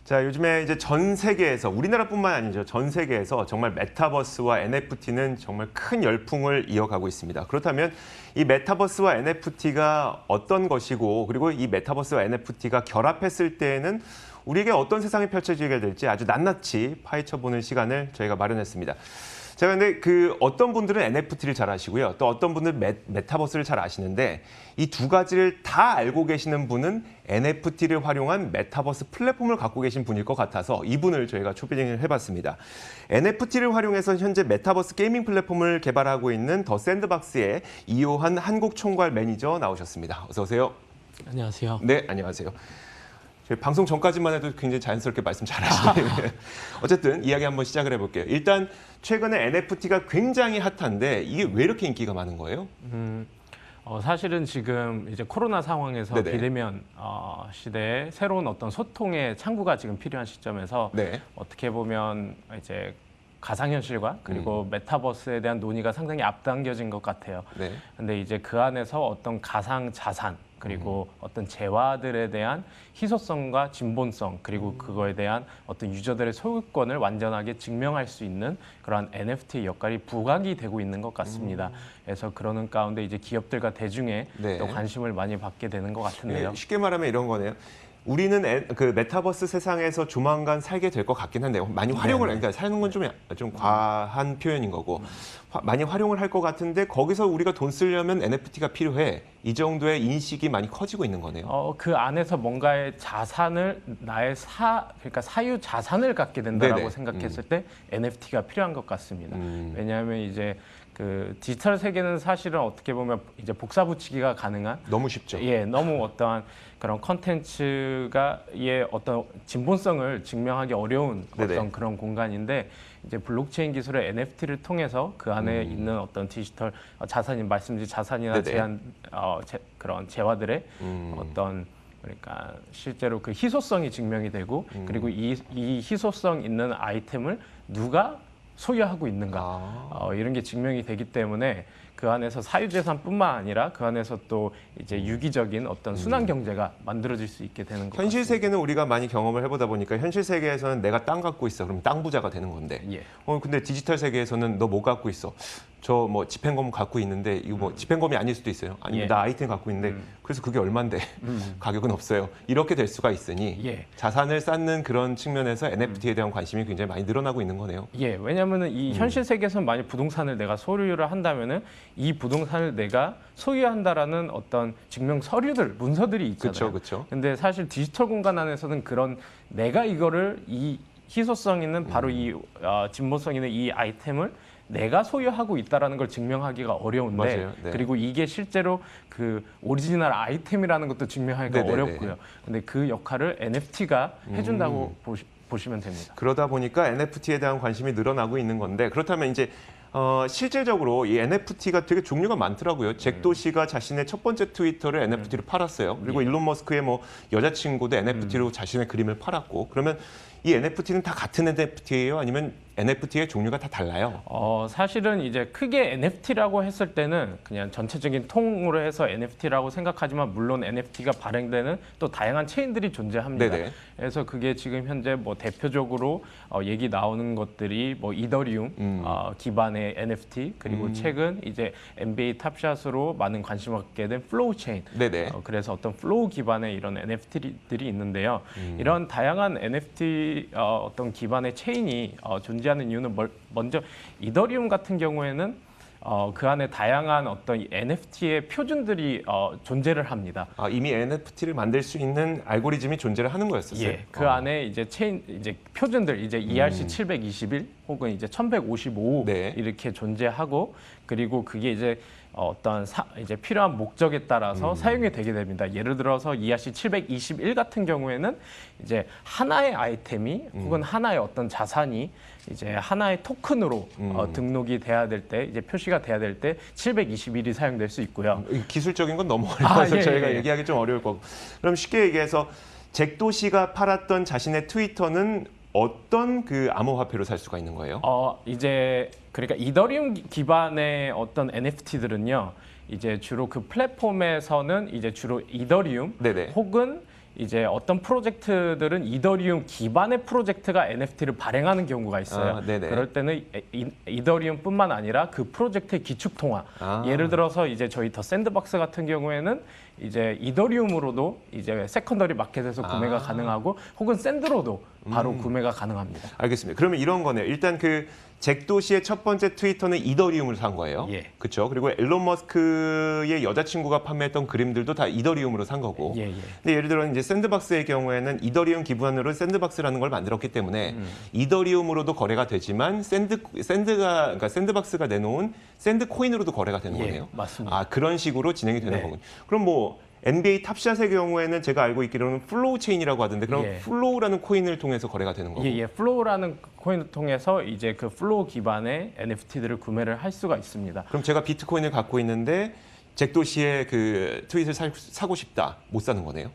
자, 요즘에 이제 전 세계에서 우리나라뿐만 아니죠. 전 세계에서 정말 메타버스와 NFT는 정말 큰 열풍을 이어가고 있습니다. 그렇다면 이 메타버스와 NFT가 어떤 것이고 그리고 이 메타버스와 NFT가 결합했을 때에는 우리에게 어떤 세상이 펼쳐지게 될지 아주 낱낱이 파헤쳐보는 시간을 저희가 마련했습니다. 제가 근데 어떤 분들은 NFT를 잘 아시고요. 또 어떤 분들은 메타버스를 잘 아시는데 이 두 가지를 다 알고 계시는 분은 NFT를 활용한 메타버스 플랫폼을 갖고 계신 분일 것 같아서 이분을 저희가 초빙을 해봤습니다. NFT를 활용해서 현재 메타버스 게이밍 플랫폼을 개발하고 있는 더 샌드박스의 이호한 한국 총괄 매니저 나오셨습니다. 어서 오세요. 안녕하세요. 네, 안녕하세요. 방송 전까지만 해도 굉장히 자연스럽게 말씀 잘하시네요. 어쨌든 이야기 한번 시작을 해볼게요. 일단 최근에 NFT가 굉장히 핫한데 이게 왜 이렇게 인기가 많은 거예요? 사실은 지금 이제 코로나 상황에서 네네. 비대면 시대에 새로운 어떤 소통의 창구가 지금 필요한 시점에서 네. 어떻게 보면 이제 가상현실과 그리고 메타버스에 대한 논의가 상당히 앞당겨진 것 같아요. 네. 근데 이제 그 안에서 어떤 가상 자산 그리고 어떤 재화들에 대한 희소성과 진본성 그리고 그거에 대한 어떤 유저들의 소유권을 완전하게 증명할 수 있는 그러한 NFT 역할이 부각이 되고 있는 것 같습니다. 그래서 그러는 가운데 이제 기업들과 대중의 네. 또 관심을 많이 받게 되는 것 같은데요. 쉽게 말하면 이런 거네요. 우리는 메타버스 세상에서 조만간 살게 될 것 같긴 한데 많이 활용을 그러니까 사는 건 좀 과한 표현인 거고 많이 활용을 할 것 같은데 거기서 우리가 돈 쓰려면 NFT가 필요해. 이 정도의 인식이 많이 커지고 있는 거네요. 그 안에서 뭔가의 자산을 나의 그러니까 사유 자산을 갖게 된다라고 네네. 생각했을 때 NFT가 필요한 것 같습니다. 왜냐하면 이제 그 디지털 세계는 사실은 어떻게 보면 이제 복사 붙이기가 가능한 너무 쉽죠. 예, 너무 어떠한 그런 컨텐츠가의 어떤 진본성을 증명하기 어려운 네네. 어떤 그런 공간인데 이제 블록체인 기술의 NFT를 통해서 그 안에 있는 어떤 디지털 자산이 말씀드린 자산이나 네네. 그런 재화들의 어떤 그러니까 실제로 그 희소성이 증명이 되고 그리고 이 희소성 있는 아이템을 누가 소유하고 있는가 이런 게 증명이 되기 때문에 그 안에서 사유재산뿐만 아니라 그 안에서 또 이제 유기적인 어떤 순환 경제가 만들어질 수 있게 되는 것 현실 같습니다. 세계는 우리가 많이 경험을 해보다 보니까 현실 세계에서는 내가 땅 갖고 있어. 그럼 땅 부자가 되는 건데. 예. 근데 디지털 세계에서는 너 뭐 갖고 있어? 저 뭐 집행검 갖고 있는데 이거 뭐 집행검이 아닐 수도 있어요. 아니면 예. 나 아이템 갖고 있는데 그래서 그게 얼만데 가격은 없어요. 이렇게 될 수가 있으니 예. 자산을 쌓는 그런 측면에서 NFT에 대한 관심이 굉장히 많이 늘어나고 있는 거네요. 예, 왜냐하면은 이 현실 세계에서 만약 부동산을 내가 소유를 한다면은 이 부동산을 내가 소유한다라는 어떤 증명 서류들, 문서들이 있잖아요. 그렇죠. 근데 사실 디지털 공간 안에서는 그런 내가 이거를 이 희소성 있는 바로 이 진보성 있는 이 아이템을 내가 소유하고 있다라는 걸 증명하기가 어려운데 맞아요. 네. 그리고 이게 실제로 그 오리지널 아이템이라는 것도 증명하기가 네네네. 어렵고요. 근데 그 역할을 NFT가 해준다고 보시면 됩니다. 그러다 보니까 NFT에 대한 관심이 늘어나고 있는 건데 그렇다면 이제 실질적으로 이 NFT가 되게 종류가 많더라고요. 잭 도시가 자신의 첫 번째 트위터를 NFT로 팔았어요. 그리고 일론 머스크의 뭐 여자친구도 NFT로 자신의 그림을 팔았고 그러면 이 NFT는 다 같은 NFT예요? 아니면 NFT의 종류가 다 달라요? 사실은 이제 크게 NFT라고 했을 때는 그냥 전체적인 통으로 해서 NFT라고 생각하지만 물론 NFT가 발행되는 또 다양한 체인들이 존재합니다. 네네. 그래서 그게 지금 현재 뭐 대표적으로 얘기 나오는 것들이 뭐 이더리움 기반의 NFT 그리고 최근 이제 NBA 탑샷으로 많은 관심을 갖게 된 플로우 체인. 네네. 그래서 어떤 플로우 기반의 이런 NFT들이 있는데요. 이런 다양한 NFT 어떤 기반의 체인이 존재하는 이유는 먼저 이더리움 같은 경우에는 그 안에 다양한 어떤 NFT의 표준들이 존재를 합니다. 이미 NFT를 만들 수 있는 알고리즘이 존재를 하는 거였었어요. 예, 그 안에 이제 이제 표준들 이제 ERC 721 혹은 이제 1155 네. 이렇게 존재하고 그리고 그게 이제 어떤 이제 필요한 목적에 따라서 사용이 되게 됩니다. 예를 들어서 ERC 721 같은 경우에는 이제 하나의 아이템이 혹은 하나의 어떤 자산이 이제 하나의 토큰으로 등록이 돼야 될 때 이제 표시가 돼야 될 때 721이 사용될 수 있고요. 기술적인 건 너무 어려워서 예, 저희가 예. 얘기하기 좀 어려울 거고. 그럼 쉽게 얘기해서 잭 도시가 팔았던 자신의 트위터는 어떤 그 암호화폐로 살 수가 있는 거예요? 이제 그러니까 이더리움 기반의 어떤 NFT들은요. 이제 주로 그 플랫폼에서는 이제 주로 이더리움 네네. 혹은 이제 어떤 프로젝트들은 이더리움 기반의 프로젝트가 NFT를 발행하는 경우가 있어요. 아, 네네. 그럴 때는 이더리움뿐만 아니라 그 프로젝트의 기축 통화. 아. 예를 들어서 이제 저희 더 샌드박스 같은 경우에는 이제 이더리움으로도 이제 세컨더리 마켓에서 구매가 가능하고 혹은 샌드로도 바로 구매가 가능합니다. 알겠습니다. 그러면 이런 거네요. 일단 그 잭도시의 첫 번째 트위터는 이더리움을 산 거예요. 예. 그렇죠. 그리고 일론 머스크의 여자친구가 판매했던 그림들도 다 이더리움으로 산 거고. 예, 예. 근데 예를 들어 이제 샌드박스의 경우에는 이더리움 기반으로 샌드박스라는 걸 만들었기 때문에 이더리움으로도 거래가 되지만 그러니까 샌드박스가 내놓은 샌드 코인으로도 거래가 되는 예, 거네요. 맞습니다. 아, 그런 식으로 진행이 되는 네. 거군요. 그럼 뭐 NBA 탑샷의 경우에는 제가 알고 있기로는 플로우 체인이라고 하던데 그럼 예. 플로우라는 코인을 통해서 거래가 되는 거고. 예, 플로우라는 코인을 통해서 이제 그 플로우 기반의 NFT들을 구매를 할 수가 있습니다. 그럼 제가 비트코인을 갖고 있는데 잭도시의 그 트윗을 사고 싶다. 못 사는 거네요.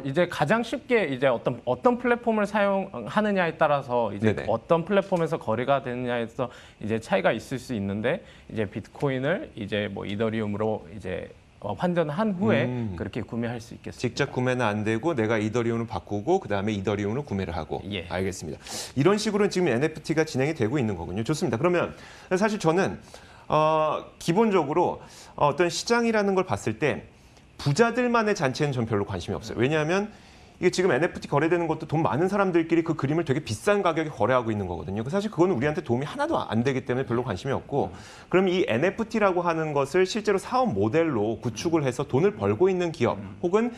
이제 가장 쉽게 이제 어떤 플랫폼을 사용하느냐에 따라서 이제 네네. 어떤 플랫폼에서 거래가 되느냐에서 이제 차이가 있을 수 있는데 이제 비트코인을 이제 뭐 이더리움으로 이제 환전한 후에 그렇게 구매할 수 있겠습니다. 직접 구매는 안 되고 내가 이더리움으로 바꾸고 그다음에 이더리움으로 구매를 하고. 예. 알겠습니다. 이런 식으로 지금 NFT가 진행이 되고 있는 거군요. 좋습니다. 그러면 사실 저는 기본적으로 어떤 시장이라는 걸 봤을 때 부자들만의 잔치에는 전 별로 관심이 없어요. 왜냐하면 이게 지금 NFT 거래되는 것도 돈 많은 사람들끼리 그 그림을 되게 비싼 가격에 거래하고 있는 거거든요. 사실 그거는 우리한테 도움이 하나도 안 되기 때문에 별로 관심이 없고, 그럼 이 NFT라고 하는 것을 실제로 사업 모델로 구축을 해서 돈을 벌고 있는 기업, 혹은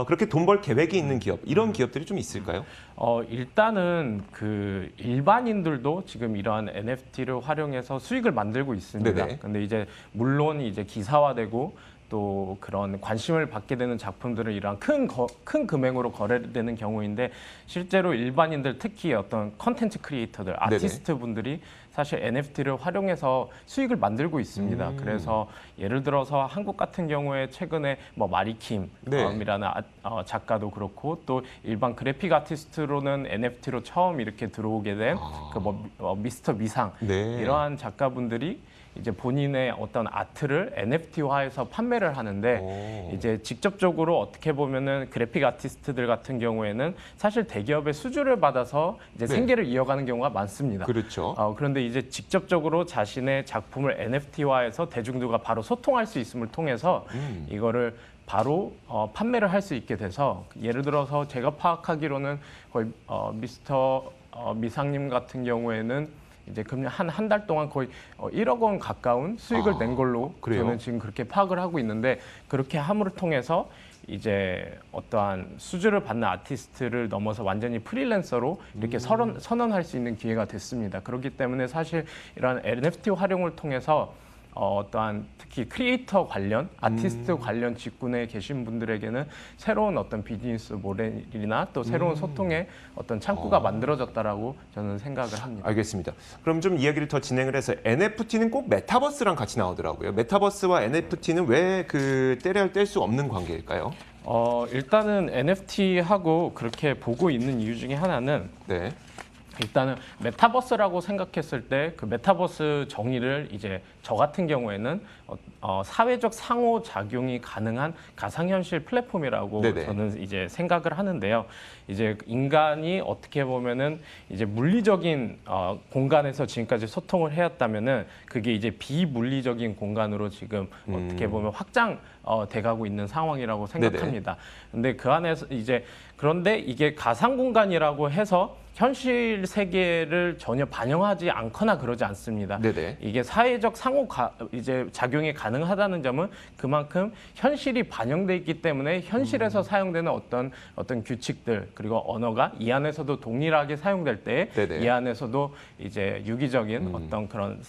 그렇게 돈 벌 계획이 있는 기업, 이런 기업들이 좀 있을까요? 일단은 그 일반인들도 지금 이러한 NFT를 활용해서 수익을 만들고 있습니다. 네네. 근데 이제 물론 이제 기사화되고 또 그런 관심을 받게 되는 작품들은 이러한 큰 금액으로 거래되는 경우인데, 실제로 일반인들, 특히 어떤 컨텐츠 크리에이터들, 아티스트 분들이 사실 NFT를 활용해서 수익을 만들고 있습니다. 그래서 예를 들어서 한국 같은 경우에 최근에 뭐 마리킴이라는 작가도 그렇고, 또 일반 그래픽 아티스트로는 NFT로 처음 이렇게 들어오게 된 그 미스터 미상, 네. 이러한 작가분들이 이제 본인의 어떤 아트를 NFT화해서 판매를 하는데, 이제 직접적으로 어떻게 보면은 그래픽 아티스트들 같은 경우에는 사실 대기업의 수주를 받아서 이제 네. 생계를 이어가는 경우가 많습니다. 그렇죠. 그런데 이제 직접적으로 자신의 작품을 NFT화해서 대중들과 바로 소통할 수 있음을 통해서 이거를 바로 판매를 할 수 있게 돼서, 예를 들어서 제가 파악하기로는 거의 미스터 미상님 같은 경우에는 이제 금년 한 달 동안 거의 1억 원 가까운 수익을 낸 걸로 그래요? 저는 지금 그렇게 파악을 하고 있는데, 그렇게 함으로 통해서 이제 어떠한 수주를 받는 아티스트를 넘어서 완전히 프리랜서로 이렇게 선언할 수 있는 기회가 됐습니다. 그렇기 때문에 사실 이런 NFT 활용을 통해서 어떠한 특히 크리에이터 관련, 아티스트 관련 직군에 계신 분들에게는 새로운 어떤 비즈니스 모델이나 또 새로운 소통의 어떤 창구가 만들어졌다라고 저는 생각을 합니다. 알겠습니다. 그럼 좀 이야기를 더 진행을 해서 NFT는 꼭 메타버스랑 같이 나오더라고요. 메타버스와 NFT는 왜 그 떼려야 뗄 수 없는 관계일까요? 일단은 NFT하고 그렇게 보고 있는 이유 중에 하나는, 네. 일단은 메타버스라고 생각했을 때 그 메타버스 정의를 이제 저 같은 경우에는 사회적 상호작용이 가능한 가상현실 플랫폼이라고 네네. 저는 이제 생각을 하는데요. 이제 인간이 어떻게 보면은 이제 물리적인 공간에서 지금까지 소통을 해왔다면은 그게 이제 비물리적인 공간으로 지금 어떻게 보면 확장 돼가고 있는 상황이라고 생각합니다. 근데 그 안에서 이제, 그런데 이게 가상 공간이라고 해서 현실 세계를 전혀 반영하지 않거나 그러지 않습니다. 네네. 이게 사회적 이제 작용이 가능하다는 점은 그만큼 현실이 반영돼 있기 때문에 현실에서 사용되는 어떤 규칙들, 그리고 언어가 이 안에서도 동일하게 사용될 때 네네. 이 안에서도 이제 유기적인 어떤 그런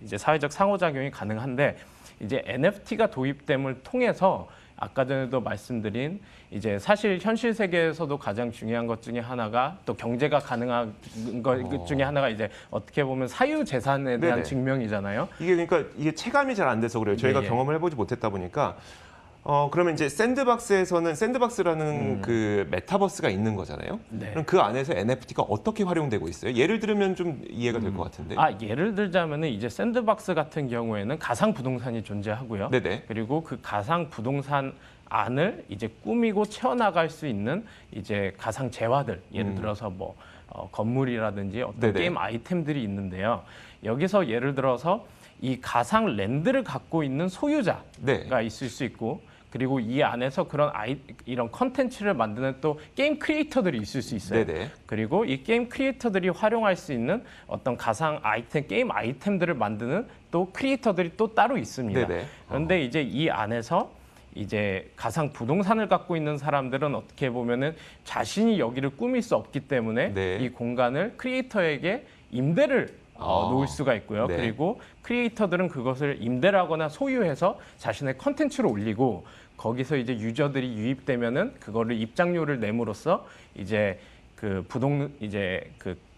이제 사회적 상호작용이 가능한데, 이제 NFT가 도입됨을 통해서 아까 전에도 말씀드린 이제 사실 현실 세계에서도 가장 중요한 것 중에 하나가, 또 경제가 가능한 것 중에 하나가 이제 어떻게 보면 사유 재산에 대한 네네. 증명이잖아요. 이게 그러니까 이게 체감이 잘 안 돼서 그래요. 저희가 예, 예. 경험을 해보지 못했다 보니까 그러면 이제 샌드박스라는 그 메타버스가 있는 거잖아요. 네. 그럼 그 안에서 NFT가 어떻게 활용되고 있어요? 예를 들면 좀 이해가 될 것 같은데. 예를 들자면은 이제 샌드박스 같은 경우에는 가상 부동산이 존재하고요. 네네. 그리고 그 가상 부동산 안을 이제 꾸미고 채워나갈 수 있는 이제 가상 재화들, 예를 들어서 뭐 건물이라든지 어떤 네네. 게임 아이템들이 있는데요. 여기서 예를 들어서 이 가상 랜드를 갖고 있는 소유자가 네. 있을 수 있고, 그리고 이 안에서 그런 이런 컨텐츠를 만드는 또 게임 크리에이터들이 있을 수 있어요. 네네. 그리고 이 게임 크리에이터들이 활용할 수 있는 어떤 가상 아이템, 게임 아이템들을 만드는 또 크리에이터들이 또 따로 있습니다. 네네. 그런데 이제 이 안에서 이제 가상 부동산을 갖고 있는 사람들은 어떻게 보면은 자신이 여기를 꾸밀 수 없기 때문에 네. 이 공간을 크리에이터에게 임대를 놓을 수가 있고요. 네. 그리고 크리에이터들은 그것을 임대를 하거나 소유해서 자신의 컨텐츠로 올리고, 거기서 이제 유저들이 유입되면은 그거를 입장료를 내므로써 이제 그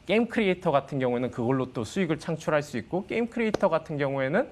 게임 크리에이터 같은 경우에는 그걸로 또 수익을 창출할 수 있고, 게임 크리에이터 같은 경우에는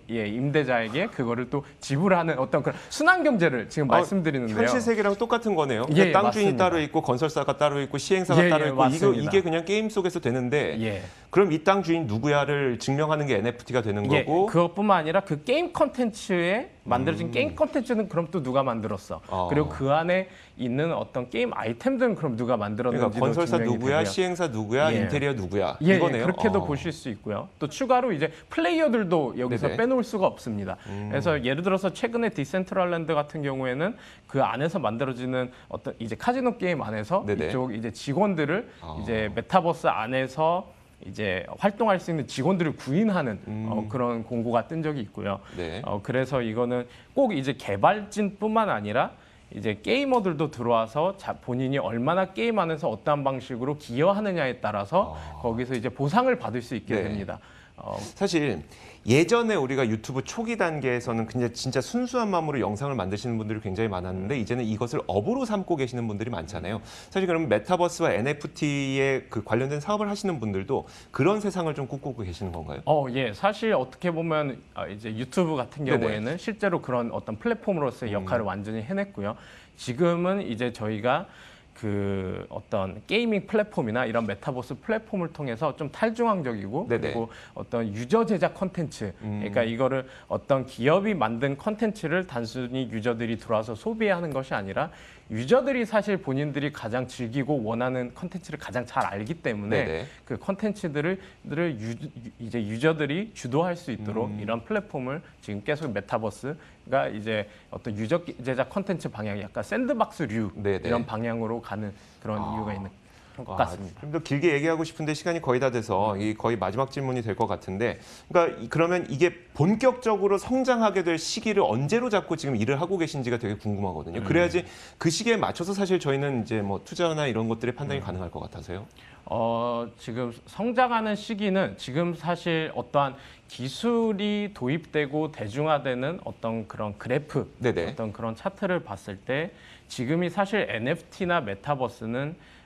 임대자에게 그거를 또 지불하는 어떤 그런 순환 경제를 지금 말씀드리는데요. 현실 세계랑 똑같은 거네요. 예, 땅 주인이 맞습니다. 따로 있고 건설사가 따로 있고 시행사가 예, 따로 예, 있고 맞습니다. 이게 그냥 게임 속에서 되는데 예. 그럼 이 땅 주인 누구야를 증명하는 게 NFT가 되는 예, 거고. 그것뿐만 아니라 그 게임 컨텐츠에 만들어진 게임 컨텐츠는 그럼 또 누가 만들었어? 그리고 그 안에 있는 어떤 게임 아이템들은 그럼 누가 만들었는지도 그러니까 건설사 증명이 누구야, 되고요. 시행사 누구야, 예. 인테리어 누구야 예, 이거네요. 그렇게도 보실 수 있고요. 또 추가로 이제 플레이어들도 여기서 네네. 빼놓을 수가 없습니다. 그래서 예를 들어서 최근에 디센트럴랜드 같은 경우에는 그 안에서 만들어지는 어떤 이제 카지노 게임 안에서 네네. 이쪽 이제 직원들을 이제 메타버스 안에서 이제 활동할 수 있는 직원들을 구인하는 그런 공고가 뜬 적이 있고요. 네. 그래서 이거는 꼭 이제 개발진뿐만 아니라 이제 게이머들도 들어와서 본인이 얼마나 게임 안에서 어떠한 방식으로 기여하느냐에 따라서 거기서 이제 보상을 받을 수 있게 네. 됩니다. 사실 예전에 우리가 유튜브 초기 단계에서는 그냥 진짜 순수한 마음으로 영상을 만드시는 분들이 굉장히 많았는데 이제는 이것을 업으로 삼고 계시는 분들이 많잖아요. 사실 그럼 메타버스와 NFT에 그 관련된 사업을 하시는 분들도 그런 세상을 좀 꿈꾸고 계시는 건가요? 예. 사실 어떻게 보면 이제 유튜브 같은 경우에는 네네. 실제로 그런 어떤 플랫폼으로서의 역할을 완전히 해냈고요. 지금은 이제 저희가 그 어떤 게이밍 플랫폼이나 이런 메타버스 플랫폼을 통해서 좀 탈중앙적이고 네네. 그리고 어떤 유저 제작 콘텐츠, 그러니까 이거를 어떤 기업이 만든 콘텐츠를 단순히 유저들이 들어와서 소비하는 것이 아니라 유저들이 사실 본인들이 가장 즐기고 원하는 콘텐츠를 가장 잘 알기 때문에 네네. 그 콘텐츠들을 이제 유저들이 주도할 수 있도록 이런 플랫폼을 지금 계속 메타버스가 이제 어떤 유저 제작 콘텐츠 방향이 약간 샌드박스류 네네. 이런 방향으로 가는 그런 이유가 있는 것 같습니다. 좀 더 길게 얘기하고 싶은데 시간이 거의 다 돼서 이 거의 마지막 질문이 될 것 같은데, 그러니까 그러면 이게 본격적으로 성장하게 될 시기를 언제로 잡고 지금 일을 하고 계신지가 되게 궁금하거든요. 그래야지 그 시기에 맞춰서 사실 저희는 이제 뭐 투자나 이런 것들의 판단이 가능할 것 같아서요. 지금 성장하는 시기는 지금 사실 어떠한 기술이 도입되고 대중화되는 어떤 그런 그래프, 네네. 어떤 그런 차트를 봤을 때 지금이 사실 NFT나 메타버스는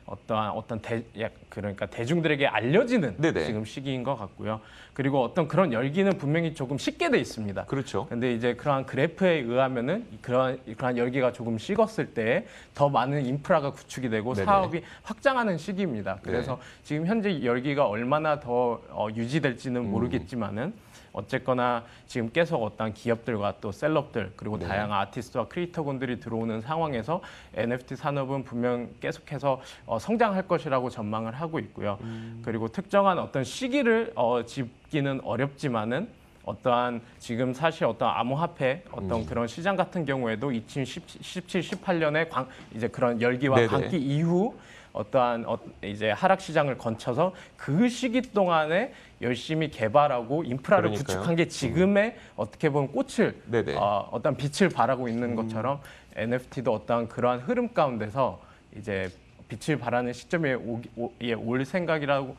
그러니까 대중들에게 알려지는 네네. 지금 시기인 것 같고요. 그리고 어떤 그런 열기는 분명히 조금 식게 돼 있습니다. 그렇죠. 근데 이제 그러한 그래프에 의하면은 그러한 열기가 조금 식었을 때 더 많은 인프라가 구축이 되고 네네. 사업이 확장하는 시기입니다. 그래서 지금 현재 열기가 얼마나 더 유지될지는 모르겠지만은 어쨌거나 지금 계속 어떤 기업들과 또 셀럽들 그리고 네. 다양한 아티스트와 크리에이터군들이 들어오는 상황에서 NFT 산업은 분명 계속해서 성장할 것이라고 전망을 하고 있고요. 그리고 특정한 어떤 시기를 짚기는 어렵지만은 어떠한 지금 사실 어떤 암호화폐 어떤 그런 시장 같은 경우에도 2017, 18년에 이제 그런 열기와 네네. 광기 이후 어떠한 이제 하락 시장을 거쳐서 그 시기 동안에 열심히 개발하고 인프라를 그러니까요. 구축한 게 지금의 어떻게 보면 꽃을 네네. 어떤 빛을 발하고 있는 것처럼 NFT도 어떠한 그러한 흐름 가운데서 이제 빛을 발하는 시점에 올 생각이라고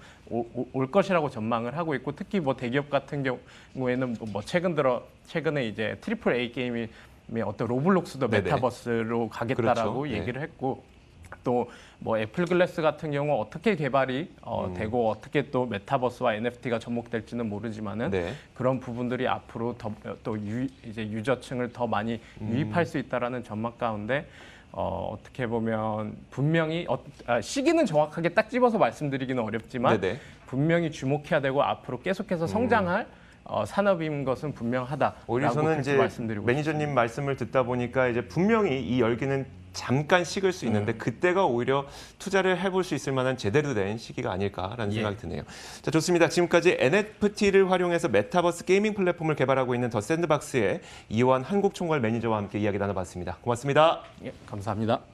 올 것이라고 전망을 하고 있고, 특히 뭐 대기업 같은 경우에는 뭐 최근에 이제 트리플 A 게임이 어떤 로블록스도 네네. 메타버스로 가겠다라고 그렇죠. 네. 얘기를 했고, 또 뭐 애플 글래스 같은 경우 어떻게 개발이 되고 어떻게 또 메타버스와 NFT가 접목될지는 모르지만은 네. 그런 부분들이 앞으로 또 이제 유저층을 더 많이 유입할 수 있다라는 전망 가운데 어떻게 보면 분명히 시기는 정확하게 딱 집어서 말씀드리기는 어렵지만 네네. 분명히 주목해야 되고 앞으로 계속해서 성장할 산업인 것은 분명하다라고 오히려 저는 그렇게 이제 말씀드리고 매니저님 말씀을 듣다 보니까 이제 분명히 이 열기는 잠깐 식을 수 있는데 그때가 오히려 투자를 해볼 수 있을 만한 제대로 된 시기가 아닐까라는 예. 생각이 드네요. 자, 좋습니다. 지금까지 NFT를 활용해서 메타버스 게이밍 플랫폼을 개발하고 있는 더 샌드박스의 이완 한국총괄 매니저와 함께 이야기 나눠봤습니다. 고맙습니다. 예, 감사합니다.